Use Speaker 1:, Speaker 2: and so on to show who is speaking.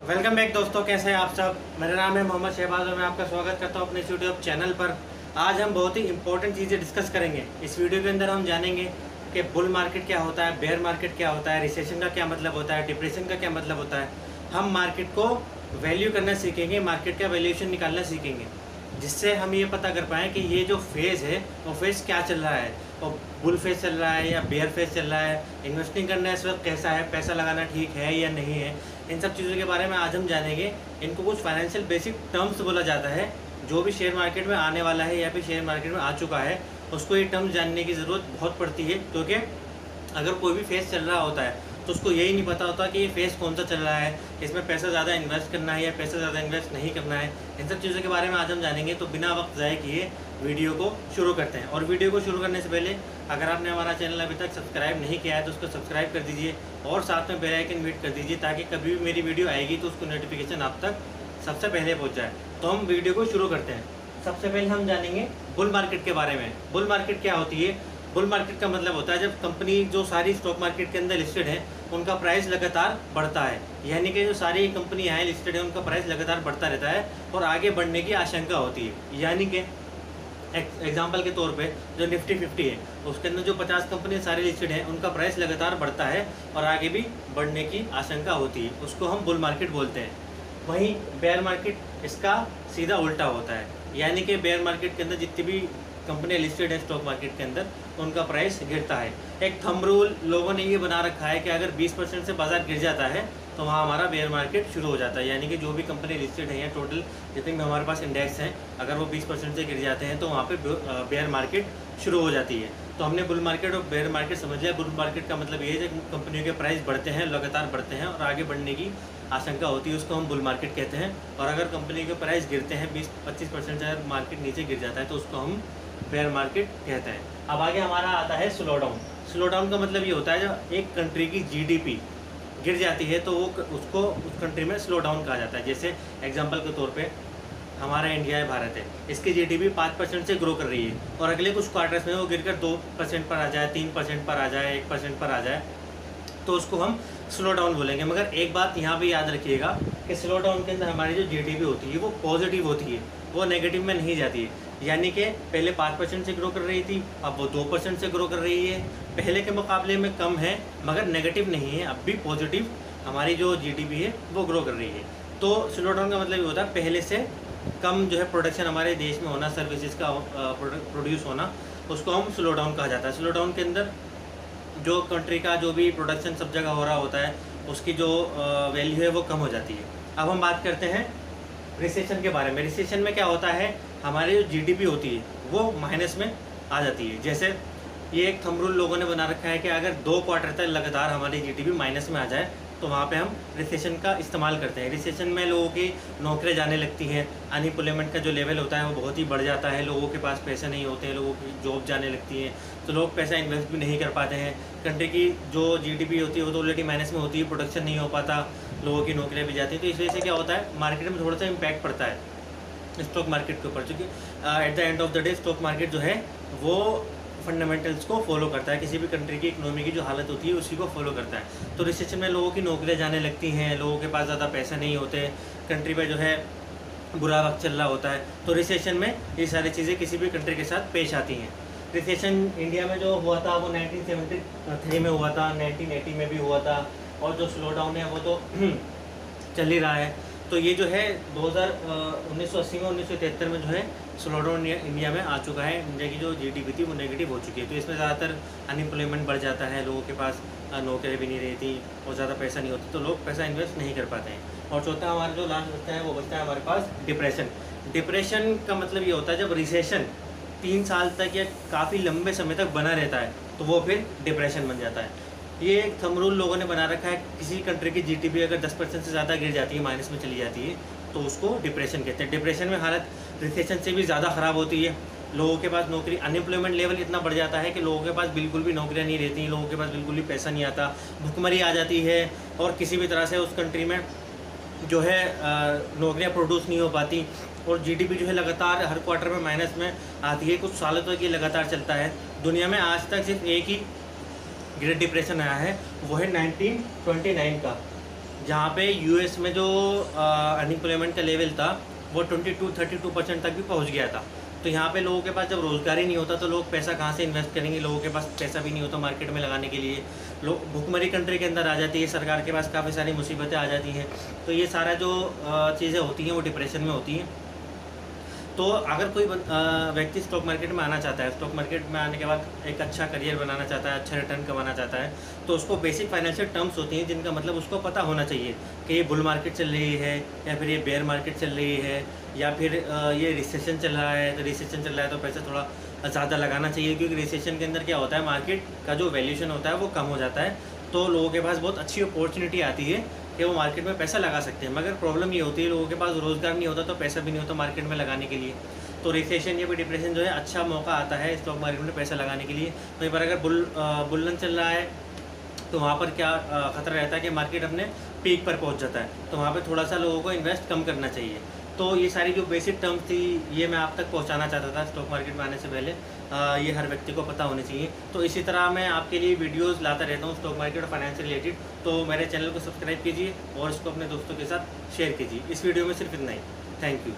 Speaker 1: Welcome back दोस्तों, कैसे हैं आप सब। मेरा नाम है मोहम्मद शहबाज और मैं आपका स्वागत करता हूं अपने इस यूट्यूब चैनल पर। आज हम बहुत ही इंपॉर्टेंट चीज़ें डिस्कस करेंगे। इस वीडियो के अंदर हम जानेंगे कि बुल मार्केट क्या होता है, बेयर मार्केट क्या होता है, रिसेशन का क्या मतलब होता है, डिप्रेशन का क्या मतलब होता है। हम मार्केट को वैल्यू करना सीखेंगे, मार्केट का वैल्यूएशन निकालना सीखेंगे, जिससे हम ये पता कर पाएँ कि ये जो फेज़ है वो फेज़ क्या चल रहा है, और बुल फेज़ चल रहा है या बेयर फेज़ चल रहा है, इन्वेस्टिंग करना इस वक्त कैसा है, पैसा लगाना ठीक है या नहीं है। इन सब चीज़ों के बारे में आज हम जानेंगे। इनको कुछ फाइनेंशियल बेसिक टर्म्स बोला जाता है। जो भी शेयर मार्केट में आने वाला है या फिर शेयर मार्केट में आ चुका है उसको ये टर्म्स जानने की ज़रूरत बहुत पड़ती है, क्योंकि अगर कोई भी फेज़ चल रहा होता है तो उसको यही नहीं पता होता कि ये फेज़ कौन सा चल रहा है, इसमें पैसा ज़्यादा इन्वेस्ट करना है या पैसा ज़्यादा इन्वेस्ट नहीं करना है। इन सब चीज़ों के बारे में आज हम जानेंगे। तो बिना वक्त ज़ाय किए वीडियो को शुरू करते हैं। और वीडियो को शुरू करने से पहले अगर आपने हमारा चैनल अभी तक सब्सक्राइब नहीं किया है तो उसको सब्सक्राइब कर दीजिए और साथ में बेल आइकन हिट कर दीजिए, ताकि कभी भी मेरी वीडियो आएगी तो उसको नोटिफिकेशन आप तक सबसे पहले पहुँच जाए। तो हम वीडियो को शुरू करते हैं। सबसे पहले हम जानेंगे बुल मार्केट के बारे में। बुल मार्केट क्या होती है। बुल मार्केट का मतलब होता है जब कंपनी जो सारी स्टॉक मार्केट के अंदर लिस्टेड है उनका प्राइस लगातार बढ़ता है, यानी कि जो सारी कंपनियां हैं लिस्टेड है उनका प्राइस लगातार बढ़ता रहता है और आगे बढ़ने की आशंका होती है। यानी कि एग्जाम्पल के तौर पे जो निफ्टी 50 है उसके अंदर जो 50 कंपनी सारी लिस्टेड हैं उनका प्राइस लगातार बढ़ता है और आगे भी बढ़ने की आशंका होती है, उसको हम बुल मार्केट बोलते हैं। वहीं बेयर मार्केट इसका सीधा उल्टा होता है, यानी कि बेयर मार्केट के अंदर जितनी भी कंपनियां लिस्टेड है स्टॉक मार्केट के अंदर उनका प्राइस गिरता है। एक थंब रूल लोगों ने ये बना रखा है कि अगर 20% से बाजार गिर जाता है तो वहाँ हमारा बेयर मार्केट शुरू हो जाता है, यानी कि जो भी कंपनी लिस्टेड है या टोटल जितने भी हमारे पास इंडेक्स हैं अगर वो 20% से गिर जाते हैं तो वहाँ पे बेयर मार्केट शुरू हो जाती है। तो हमने बुल मार्केट और बेयर मार्केट समझ लिया। बुल मार्केट का मतलब ये है कि कंपनियों के प्राइस बढ़ते हैं, लगातार बढ़ते हैं और आगे बढ़ने की आशंका होती है, उसको हम बुल मार्केट कहते हैं। और अगर कंपनी के प्राइस गिरते हैं 20-25% से मार्केट नीचे गिर जाता है तो उसको हम बेयर मार्केट कहते हैं। अब आगे हमारा आता है स्लो डाउन। स्लो डाउन का मतलब ये होता है जब एक कंट्री की जीडीपी गिर जाती है तो वो उसको उस कंट्री में स्लो डाउन कहा जाता है। जैसे एग्जांपल के तौर पे हमारा इंडिया है, भारत है, इसकी जीडीपी 5% से ग्रो कर रही है और अगले कुछ क्वार्टर्स में वो गिरकर 2% पर आ जाए, 3% पर आ जाए, 1% पर आ जाए तो उसको हम स्लो डाउन बोलेंगे। मगर एक बात यहाँ पे याद रखिएगा कि स्लो डाउन के अंदर हमारी जो जीडीपी होती है वो पॉजिटिव होती है, वो नेगेटिव में नहीं जाती है। यानी कि पहले 5% से ग्रो कर रही थी, अब वो 2% से ग्रो कर रही है। पहले के मुकाबले में कम है मगर नेगेटिव नहीं है, अब भी पॉजिटिव हमारी जो जीडीपी है वो ग्रो कर रही है। तो स्लो डाउन का मतलब ये होता है पहले से कम जो है प्रोडक्शन हमारे देश में होना, सर्विसेज का प्रोड्यूस होना, उसको हम स्लो डाउन कहा जाता है। स्लो डाउन के अंदर जो कंट्री का जो भी प्रोडक्शन सब जगह हो रहा होता है उसकी जो वैल्यू है वो कम हो जाती है। अब हम बात करते हैं रिसेशन के बारे में। रिसेशन में क्या होता है, हमारी जो जीडीपी होती है वो माइनस में आ जाती है। जैसे ये एक थंब रूल लोगों ने बना रखा है कि अगर 2 क्वार्टर तक लगातार हमारी जीडीपी माइनस में आ जाए तो वहाँ पे हम रिसेशन का इस्तेमाल करते हैं। रिसेशन में लोगों की नौकरियाँ जाने लगती हैं, अनएम्प्लॉयमेंट का जो लेवल होता है वो बहुत ही बढ़ जाता है, लोगों के पास पैसे नहीं होते हैं, लोगों की जॉब जाने लगती हैं तो लोग पैसा इन्वेस्ट भी नहीं कर पाते हैं। कंट्री की जो जीडीपी होती है वो तो ऑलरेडी माइनस में होती है, प्रोडक्शन नहीं हो पाता, लोगों की नौकरियाँ भी जाती हैं। तो इस वजह से क्या होता है, मार्केट में थोड़ा सा इम्पैक्ट पड़ता है स्टॉक मार्केट के ऊपर, क्योंकि at the end of the day stock market जो है वो फंडामेंटल्स को फॉलो करता है, किसी भी कंट्री की इकोनॉमी की जो हालत होती है उसी को फॉलो करता है। तो रिसेशन में लोगों की नौकरियां जाने लगती हैं, लोगों के पास ज़्यादा पैसे नहीं होते, कंट्री में जो है बुरा वक्त चल रहा होता है, तो रिसेशन में ये सारी चीज़ें किसी भी कंट्री के साथ पेश आती हैं। रिसेशन इंडिया में जो हुआ था वो 1973 में हुआ था, 1980 में भी हुआ था, और जो स्लो डाउन है वो तो चल ही रहा है। तो ये जो है 1980 में 1973 में जो है स्लो डाउन इंडिया में आ चुका है। इंडिया की जो जीडीपी थी वो नेगेटिव हो चुकी है, तो इसमें ज़्यादातर अनएम्प्लॉयमेंट बढ़ जाता है, लोगों के पास नौकरी भी नहीं रहती और ज़्यादा पैसा नहीं होता तो लोग पैसा इन्वेस्ट नहीं कर पाते हैं। और चौथा हमारा जो लास्ट बचता है वो बचता है हमारे पास डिप्रेशन। डिप्रेशन का मतलब ये होता है जब रिसेशन 3 साल तक या काफ़ी लंबे समय तक बना रहता है तो वो फिर डिप्रेशन बन जाता है। ये एक थंब रूल लोगों ने बना रखा है, किसी कंट्री की जीडीपी अगर 10% से ज़्यादा गिर जाती है, माइनस में चली जाती है तो उसको डिप्रेशन कहते हैं। डिप्रेशन में हालत रिसेशन से भी ज़्यादा ख़राब होती है, लोगों के पास नौकरी, अनएम्प्लॉयमेंट लेवल इतना बढ़ जाता है कि लोगों के पास बिल्कुल भी नौकरियां नहीं रहती, लोगों के पास बिल्कुल भी पैसा नहीं आता, भुखमरी आ जाती है और किसी भी तरह से उस कंट्री में जो है नौकरियां प्रोड्यूस नहीं हो पाती और जीडीपी जो है लगातार हर क्वार्टर में माइनस में आती है। कुछ सालों तक ये लगातार चलता है। दुनिया में आज तक सिर्फ एक ही ग्रेट डिप्रेशन आया है, वो है 1929 का। जहाँ पे यूएस में जो अनएम्प्लॉयमेंट का लेवल था वो 22-32% तक भी पहुँच गया था। तो यहाँ पे लोगों के पास जब रोज़गार ही नहीं होता तो लोग पैसा कहाँ से इन्वेस्ट करेंगे, लोगों के पास पैसा भी नहीं होता मार्केट में लगाने के लिए, लोग भुखमरी कंट्री के अंदर आ जाती है, सरकार के पास काफ़ी सारी मुसीबतें आ जाती हैं। तो ये सारा जो चीज़ें होती हैं वो डिप्रेशन में होती हैं। तो अगर कोई व्यक्ति स्टॉक मार्केट में आना चाहता है, स्टॉक मार्केट में आने के बाद एक अच्छा करियर बनाना चाहता है, अच्छा रिटर्न कमाना चाहता है, तो उसको बेसिक फाइनेंशियल टर्म्स होती हैं जिनका मतलब उसको पता होना चाहिए कि ये बुल मार्केट चल रही है या फिर ये बेयर मार्केट चल रही है या फिर ये रिसेशन चल रहा है। तो रिसेशन चल रहा है तो पैसा थोड़ा ज़्यादा लगाना चाहिए, क्योंकि रिसेशन के अंदर क्या होता है, मार्केट का जो वैल्यूशन होता है वो कम हो जाता है। तो लोगों के पास बहुत अच्छी अपॉर्चुनिटी आती है कि वो मार्केट में पैसा लगा सकते हैं। मगर प्रॉब्लम ये होती है लोगों के पास रोज़गार नहीं होता तो पैसा भी नहीं होता मार्केट में लगाने के लिए। तो रिसेशन या फिर डिप्रेशन जो है अच्छा मौका आता है स्टॉक मार्केट में पैसा लगाने के लिए। वहीं पर अगर बुलन चल रहा है तो वहाँ पर क्या ख़तरा रहता है कि मार्केट अपने पीक पर पहुँच जाता है, तो वहाँ पर थोड़ा सा लोगों को इन्वेस्ट कम करना चाहिए। तो ये सारी जो बेसिक टर्म्स थी ये मैं आप तक पहुँचाना चाहता था स्टॉक मार्केट में आने से पहले। ये हर व्यक्ति को पता होनी चाहिए। तो इसी तरह मैं आपके लिए वीडियोस लाता रहता हूँ स्टॉक मार्केट और फाइनेंस से रिलेटेड। तो मेरे चैनल को सब्सक्राइब कीजिए और इसको अपने दोस्तों के साथ शेयर कीजिए। इस वीडियो में सिर्फ इतना ही। Thank you.